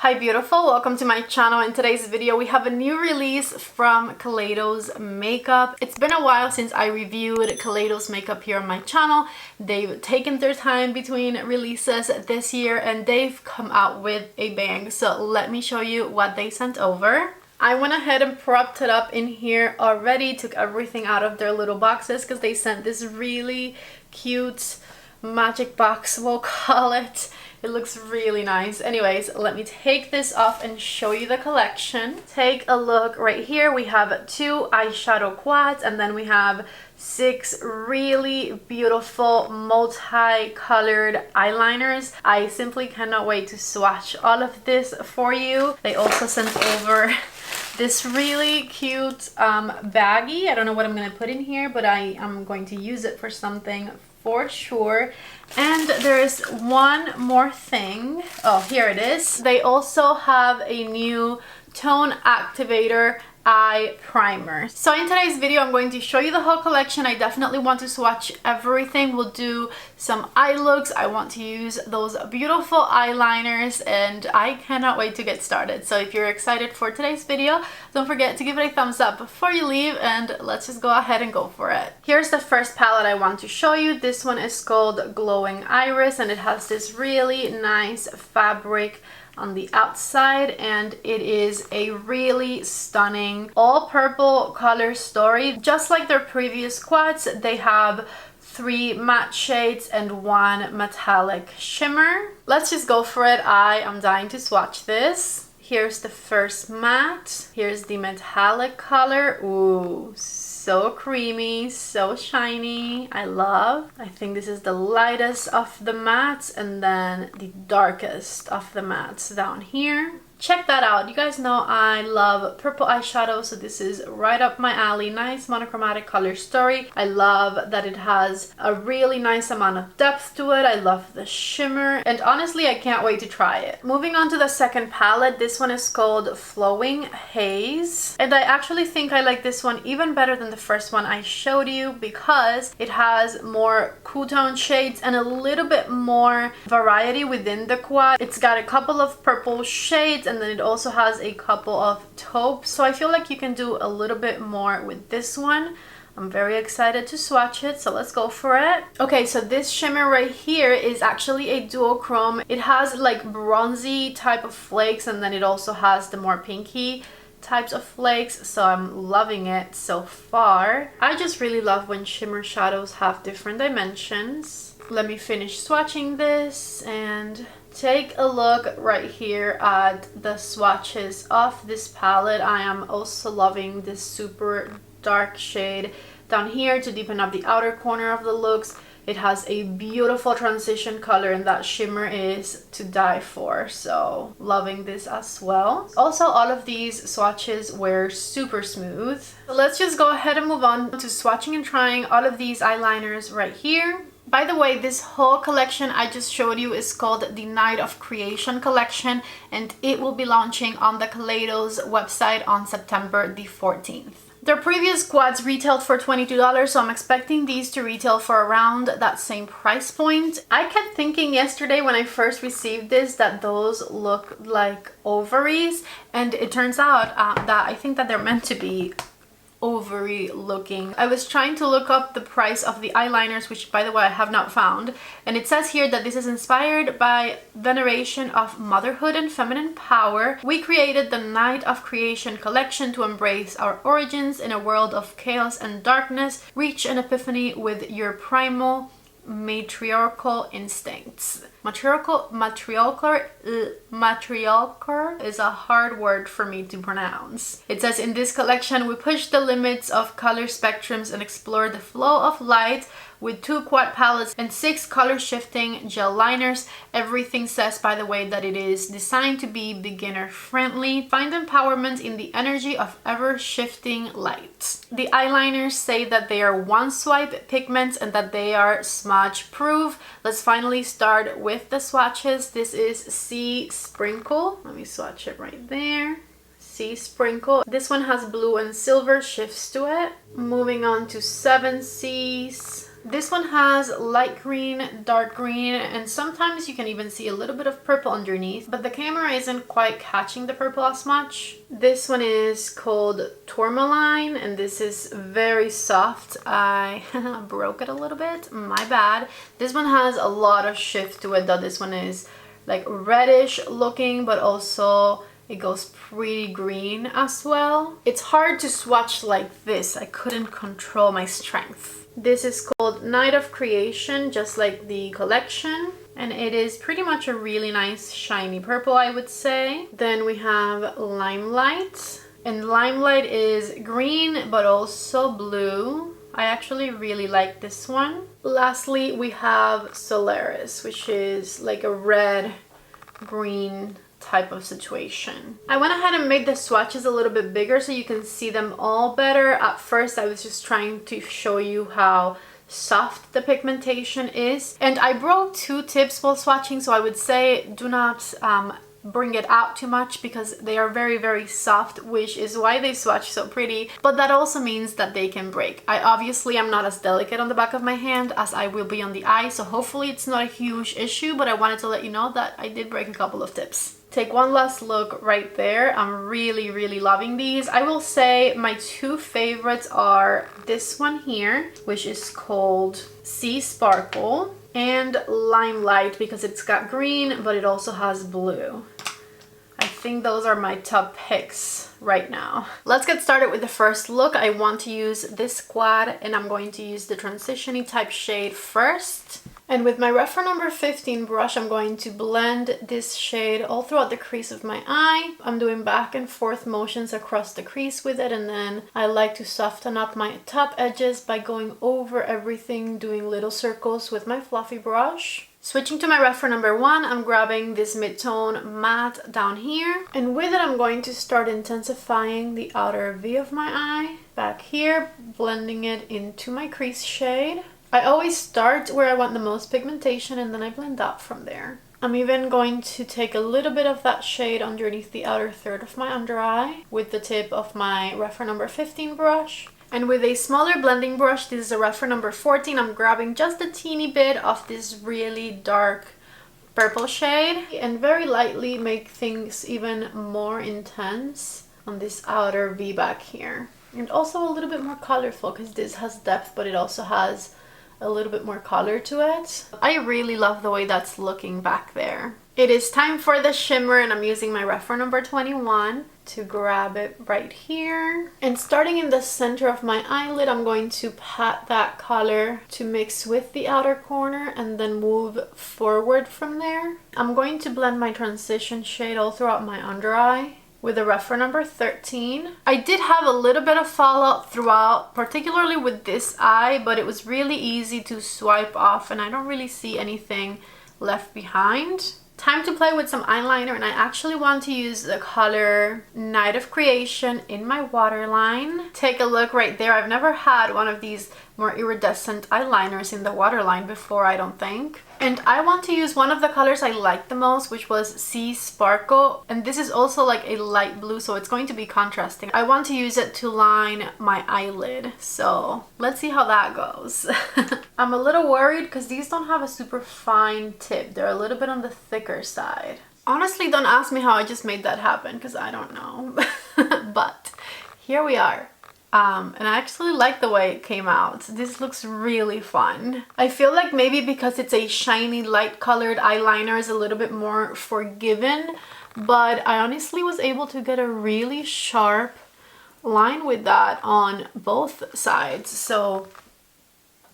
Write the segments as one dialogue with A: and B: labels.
A: Hi beautiful, welcome to my channel. In today's video we have a new release from Kaleidos makeup. It's been a while since I reviewed Kaleidos makeup here on my channel. They've taken their time between releases this year and they've come out with a bang. So let me show you what they sent over. I went ahead and propped it up in here already, took everything out of their little boxes because they sent this really cute magic box, we'll call it. It looks really nice. Anyways, let me take this off and show you the collection. Take a look right here. We have 2 eyeshadow quads and then we have 6 really beautiful multi-colored eyeliners. I simply cannot wait to swatch all of this for you. They also sent over this really cute baggie. I don't know what I'm going to put in here, but I am going to use it for something for sure. And there's one more thing. Oh, here it is. They also have a new tone activator eye primer. So in today's video I'm going to show you the whole collection. I definitely want to swatch everything. We'll do some eye looks. I want to use those beautiful eyeliners and I cannot wait to get started. So if you're excited for today's video, don't forget to give it a thumbs up before you leave and let's just go ahead and go for it. Here's the first palette I want to show you. This one is called Glowing Iris and it has this really nice fabric on the outside and it is a really stunning all purple color story. Just like their previous quads, they have 3 matte shades and 1 metallic shimmer. Let's just go for it. I am dying to swatch this. Here's the first matte. Here's the metallic color. Ooh, so creamy, so shiny. I love. I think this is the lightest of the mattes and then the darkest of the mattes down here. Check that out. You guys know I love purple eyeshadow, so this is right up my alley. Nice monochromatic color story. I love that it has a really nice amount of depth to it. I love the shimmer and honestly I can't wait to try it. Moving on to the second palette. This one is called Flowing Haze and I actually think I like this one even better than the first one I showed you because it has more cool tone shades and a little bit more variety within the quad. It's got a couple of purple shades and then it also has a couple of taupes, so I feel like you can do a little bit more with this one. I'm very excited to swatch it, so let's go for it. Okay, so this shimmer right here is actually a duochrome. It has like bronzy type of flakes and then it also has the more pinky types of flakes, so I'm loving it so far. I just really love when shimmer shadows have different dimensions. Let me finish swatching this and take a look right here at the swatches of this palette. I am also loving this super dark shade down here to deepen up the outer corner of the looks. It has a beautiful transition color and that shimmer is to die for, so loving this as well. Also, all of these swatches were super smooth. So let's just go ahead and move on to swatching and trying all of these eyeliners right here. By the way, this whole collection I just showed you is called the Night of Creation collection and it will be launching on the Kaleidos website on September the 14th. Their previous quads retailed for $22, so I'm expecting these to retail for around that same price point. I kept thinking yesterday when I first received this that those look like ovaries and it turns out that I think that they're meant to be ovary looking. I was trying to look up the price of the eyeliners, which by the way I have not found, and it says here that this is inspired by veneration of motherhood and feminine power. We created the Night of Creation collection to embrace our origins in a world of chaos and darkness. Reach an epiphany with your primal matriarchal instincts. Matriarchal is a hard word for me to pronounce. It says, in this collection we push the limits of color spectrums and explore the flow of light with 2 quad palettes and 6 color shifting gel liners. Everything says, by the way, that it is designed to be beginner friendly. Find empowerment in the energy of ever shifting light. The eyeliners say that they are 1 swipe pigments and that they are smudge proof. Let's finally start with the swatches. This is Sea Sprinkle. Let me swatch it right there. Sea Sprinkle. This one has blue and silver shifts to it. Moving on to Seven Seas. This one has light green, dark green, and sometimes you can even see a little bit of purple underneath, but the camera isn't quite catching the purple as much. This one is called Tourmaline, and this is very soft. I broke it a little bit, my bad. This one has a lot of shift to it though. This one is like reddish looking, but also it goes pretty green as well. It's hard to swatch like this. I couldn't control my strength. This is called Night of Creation, just like the collection. And it is pretty much a really nice shiny purple, I would say. Then we have Limelight. And Limelight is green, but also blue. I actually really like this one. Lastly, we have Solaris, which is like a red-green type of situation. I went ahead and made the swatches a little bit bigger so you can see them all better. At first I was just trying to show you how soft the pigmentation is, and I broke 2 tips while swatching, so I would say do not bring it out too much because they are very soft, which is why they swatch so pretty, but that also means that they can break. I obviously am not as delicate on the back of my hand as I will be on the eye, so hopefully it's not a huge issue, but I wanted to let you know that I did break a couple of tips. Take one last look right there. I'm really loving these. I will say my 2 favorites are this one here, which is called Sea Sparkle, and Limelight because it's got green, but it also has blue. I think those are my top picks right now. Let's get started with the first look. I want to use this quad, and I'm going to use the transition-y type shade first. And with my reference number 15 brush, I'm going to blend this shade all throughout the crease of my eye. I'm doing back and forth motions across the crease with it, and then I like to soften up my top edges by going over everything, doing little circles with my fluffy brush. Switching to my reference number 1, I'm grabbing this mid-tone matte down here, and with it I'm going to start intensifying the outer V of my eye. Back here, blending it into my crease shade. I always start where I want the most pigmentation and then I blend up from there. I'm even going to take a little bit of that shade underneath the outer third of my under eye with the tip of my reference number 15 brush. And with a smaller blending brush, this is a reference number 14, I'm grabbing just a teeny bit of this really dark purple shade and very lightly make things even more intense on this outer V back here. And also a little bit more colorful because this has depth, but it also has a little bit more color to it. I really love the way that's looking back there. It is time for the shimmer, and I'm using my reference number 21 to grab it right here. And starting in the center of my eyelid, I'm going to pat that color to mix with the outer corner and then move forward from there. I'm going to blend my transition shade all throughout my under eye with a reference number 13. I did have a little bit of fallout throughout, particularly with this eye, but it was really easy to swipe off and I don't really see anything left behind. Time to play with some eyeliner, and I actually want to use the color Night of Creation in my waterline. Take a look right there. I've never had one of these more iridescent eyeliners in the waterline before, I don't think. And I want to use one of the colors I liked the most, which was Sea Sparkle. And this is also like a light blue, so it's going to be contrasting. I want to use it to line my eyelid. So let's see how that goes. I'm a little worried because these don't have a super fine tip. They're a little bit on the thicker side. Honestly, don't ask me how I just made that happen because I don't know. But here we are. And I actually like the way it came out. This looks really fun. I feel like maybe because it's a shiny light colored eyeliner is a little bit more forgiving, but I honestly was able to get a really sharp line with that on both sides. So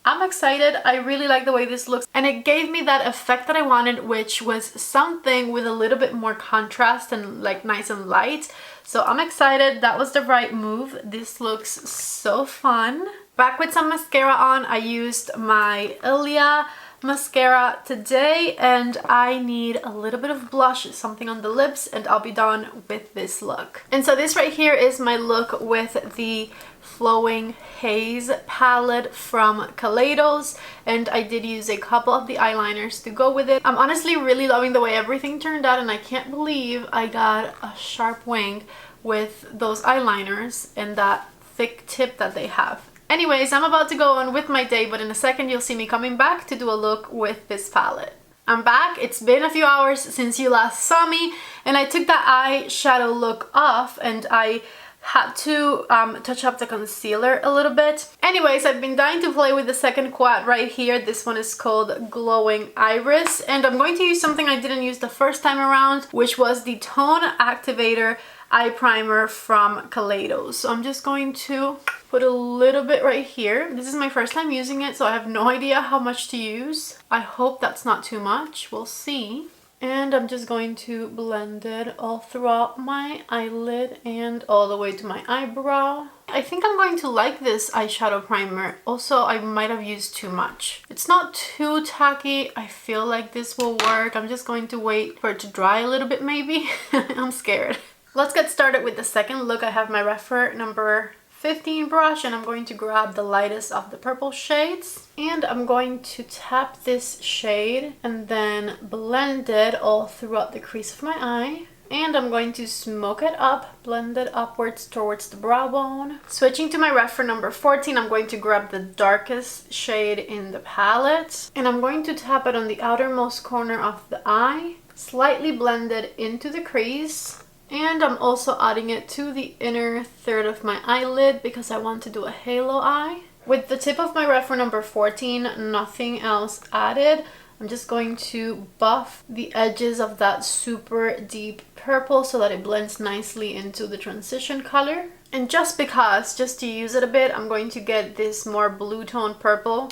A: I'm excited. I really like the way this looks, and it gave me that effect that I wanted, which was something with a little bit more contrast and like nice and light. So I'm excited. That was the right move. This looks so fun. Back with some mascara on. I used my Ilia mascara today, and I need a little bit of blush, something on the lips, and I'll be done with this look. And so this right here is my look with the Flowing Haze palette from Kaleidos, and I did use a couple of the eyeliners to go with it. I'm honestly really loving the way everything turned out, and I can't believe I got a sharp wing with those eyeliners and that thick tip that they have. Anyways, I'm about to go on with my day, but in a second you'll see me coming back to do a look with this palette. I'm back. It's been a few hours since you last saw me, and I took that eyeshadow look off and I had to touch up the concealer a little bit. Anyways, I've been dying to play with the second quad right here. This one is called Glowing Iris, and I'm going to use something I didn't use the first time around, which was the Tone Activator eye primer from Kaleidos. So I'm just going to put a little bit right here. This is my first time using it, so I have no idea how much to use. I hope that's not too much. We'll see. And I'm just going to blend it all throughout my eyelid and all the way to my eyebrow. I think I'm going to like this eyeshadow primer. Also, I might have used too much. It's not too tacky. I feel like this will work. I'm just going to wait for it to dry a little bit maybe. I'm scared. Let's get started with the second look. I have my Refer number 15 brush, and I'm going to grab the lightest of the purple shades, and I'm going to tap this shade and then blend it all throughout the crease of my eye. And I'm going to smoke it up, blend it upwards towards the brow bone. Switching to my Refer number 14, I'm going to grab the darkest shade in the palette, and I'm going to tap it on the outermost corner of the eye, slightly blend it into the crease. And I'm also adding it to the inner third of my eyelid because I want to do a halo eye. With the tip of my Refer number 14, nothing else added, I'm just going to buff the edges of that super deep purple so that it blends nicely into the transition color. And just to use it a bit, I'm going to get this more blue tone purple,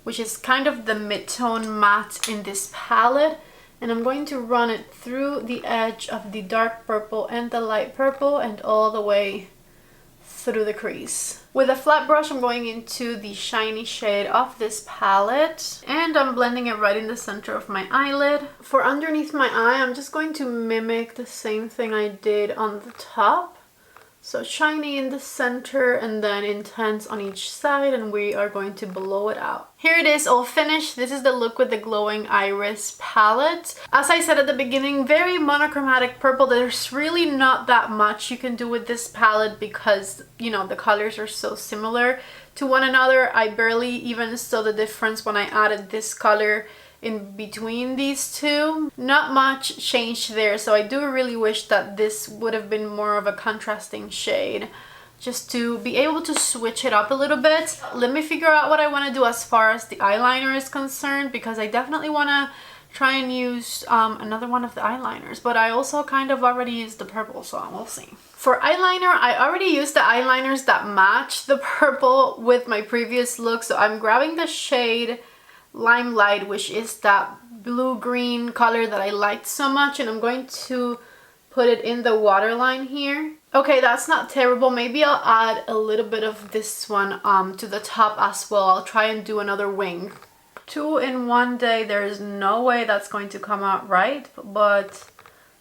A: which is kind of the mid-tone matte in this palette. And I'm going to run it through the edge of the dark purple and the light purple and all the way through the crease. With a flat brush, I'm going into the shiny shade of this palette, and I'm blending it right in the center of my eyelid. For underneath my eye, I'm just going to mimic the same thing I did on the top. So shiny in the center and then intense on each side, and we are going to blow it out. Here it is all finished. This is the look with the Glowing Iris palette. As I said at the beginning, very monochromatic purple. There's really not that much you can do with this palette because, you know, the colors are so similar to one another. I barely even saw the difference when I added this color in between these two. Not much changed there, so I do really wish that this would have been more of a contrasting shade just to be able to switch it up a little bit. Let me figure out what I want to do as far as the eyeliner is concerned, because I definitely want to try and use another one of the eyeliners, but I also kind of already used the purple, so we'll see. For eyeliner, I already used the eyeliners that match the purple with my previous look, so I'm grabbing the shade Limelight, which is that blue-green color that I liked so much, and I'm going to put it in the waterline here. Okay, that's not terrible. Maybe I'll add a little bit of this one to the top as well. I'll try and do another wing. 2 in 1 day, there's no way that's going to come out right, but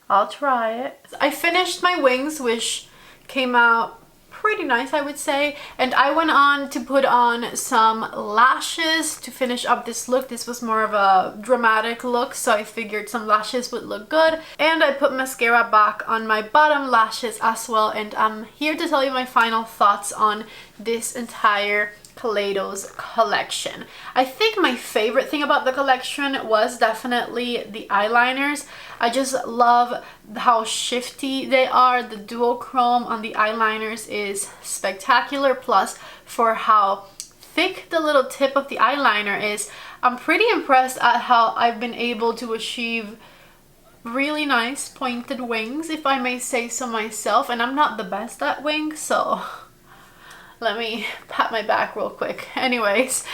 A: I'll try it. I finished my wings, which came out pretty nice, I would say, and I went on to put on some lashes to finish up this look. This was more of a dramatic look, so I figured some lashes would look good, and I put mascara back on my bottom lashes as well, and I'm here to tell you my final thoughts on this entire Kaleidos collection. I think my favorite thing about the collection was definitely the eyeliners. I just love how shifty they are. The duochrome on the eyeliners is spectacular, plus for how thick the little tip of the eyeliner is, I'm pretty impressed at how I've been able to achieve really nice pointed wings, if I may say so myself, and I'm not the best at wings, so let me pat my back real quick. Anyways,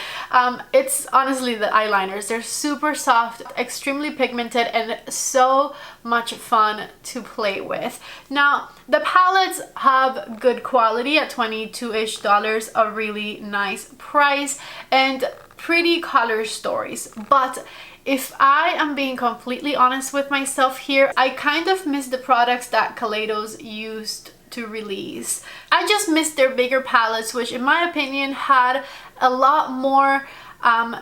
A: it's honestly the eyeliners. They're super soft, extremely pigmented, and so much fun to play with. Now, the palettes have good quality at $22-ish, a really nice price, and pretty color stories. But if I am being completely honest with myself here, I kind of miss the products that Kaleidos used to release. I just missed their bigger palettes, which in my opinion had a lot more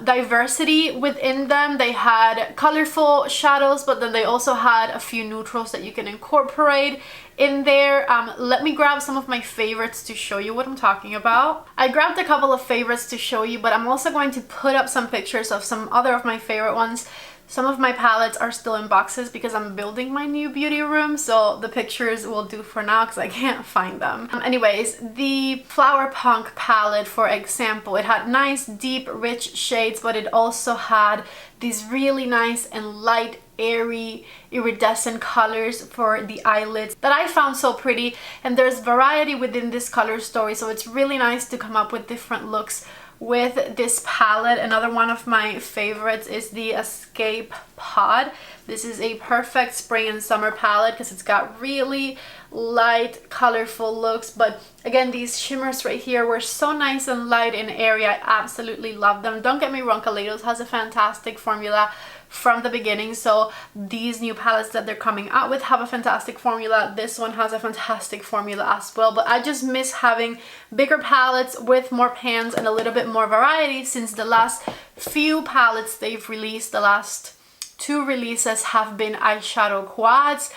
A: diversity within them. They had colorful shadows, but then they also had a few neutrals that you can incorporate in there. Let me grab some of my favorites to show you what I'm talking about. I grabbed a couple of favorites to show you, but I'm also going to put up some pictures of some other of my favorite ones. Some of my palettes are still in boxes because I'm building my new beauty room, so the pictures will do for now because I can't find them. Anyways, the Flower Punk palette, for example, it had nice, deep, rich shades, but it also had these really nice and light, airy, iridescent colors for the eyelids that I found so pretty. And there's variety within this color story, so it's really nice to come up with different looks with this palette. Another one of my favorites is the Escape Pod. This is a perfect spring and summer palette because it's got really light, colorful looks, but again, these shimmers right here were so nice and light and airy. I absolutely love them. Don't get me wrong, Kaleidos has a fantastic formula from the beginning, so these new palettes that they're coming out with have a fantastic formula. This one has a fantastic formula as well, but I just miss having bigger palettes with more pans and a little bit more variety, since the last few palettes they've released, the last 2 releases, have been eyeshadow quads.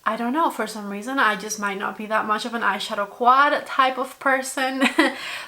A: I don't know, for some reason I just might not be that much of an eyeshadow quad type of person.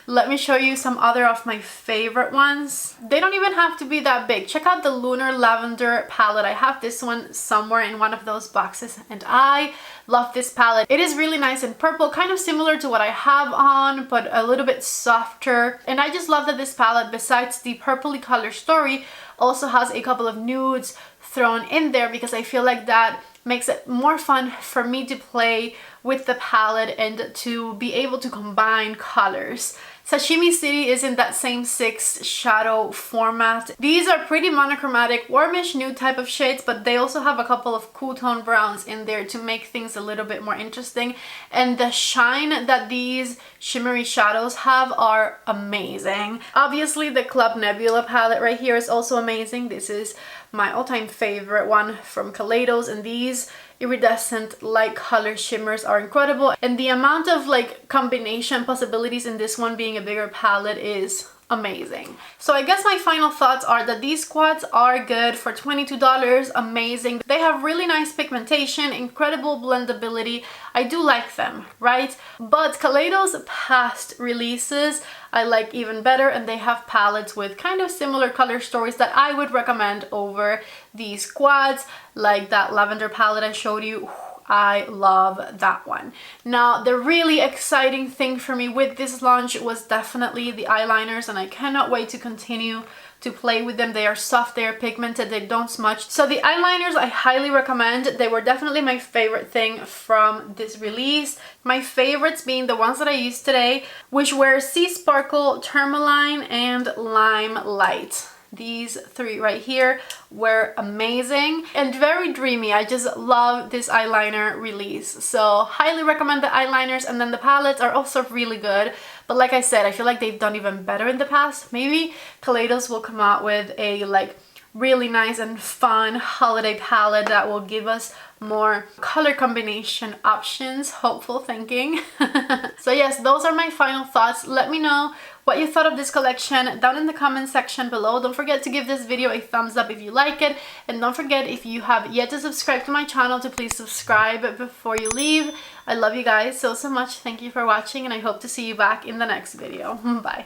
A: Let me show you some other of my favorite ones. They don't even have to be that big. Check out the Lunar Lavender palette. I have this one somewhere in one of those boxes and I love this palette. It is really nice and purple, kind of similar to what I have on, but a little bit softer. And I just love that this palette, besides the purpley color story, also has a couple of nudes thrown in there, because I feel like that makes it more fun for me to play with the palette and to be able to combine colors. Sashimi City is in that same 6 shadow format. These are pretty monochromatic, warmish nude type of shades, but they also have a couple of cool tone browns in there to make things a little bit more interesting. And the shine that these shimmery shadows have are amazing. Obviously, the Club Nebula palette right here is also amazing. This is my all-time favorite one from Kaleidos, and these iridescent light color shimmers are incredible, and the amount of like combination possibilities in this one being a bigger palette is amazing. So I guess my final thoughts are that these quads are good for $22, amazing. They have really nice pigmentation, incredible blendability. I do like them, right? But Kaleidos past releases I like even better, and they have palettes with kind of similar color stories that I would recommend over these quads, like that lavender palette I showed you. I love that one. Now, the really exciting thing for me with this launch was definitely the eyeliners, and I cannot wait to continue to play with them. They are soft, they are pigmented, they don't smudge. So the eyeliners I highly recommend. They were definitely my favorite thing from this release. My favorites being the ones that I used today, which were Sea Sparkle, Tourmaline, and Lime Light. These 3 right here were amazing and very dreamy. I just love this eyeliner release, so highly recommend the eyeliners. And then the palettes are also really good, but like I said, I feel like they've done even better in the past. Maybe Kaleidos will come out with a like really nice and fun holiday palette that will give us more color combination options. Hopeful thinking. So yes, those are my final thoughts. Let me know what you thought of this collection down in the comment section below. Don't forget to give this video a thumbs up if you like it, and don't forget, if you have yet to subscribe to my channel, to please subscribe before you leave. I love you guys so much. Thank you for watching, and I hope to see you back in the next video. Bye.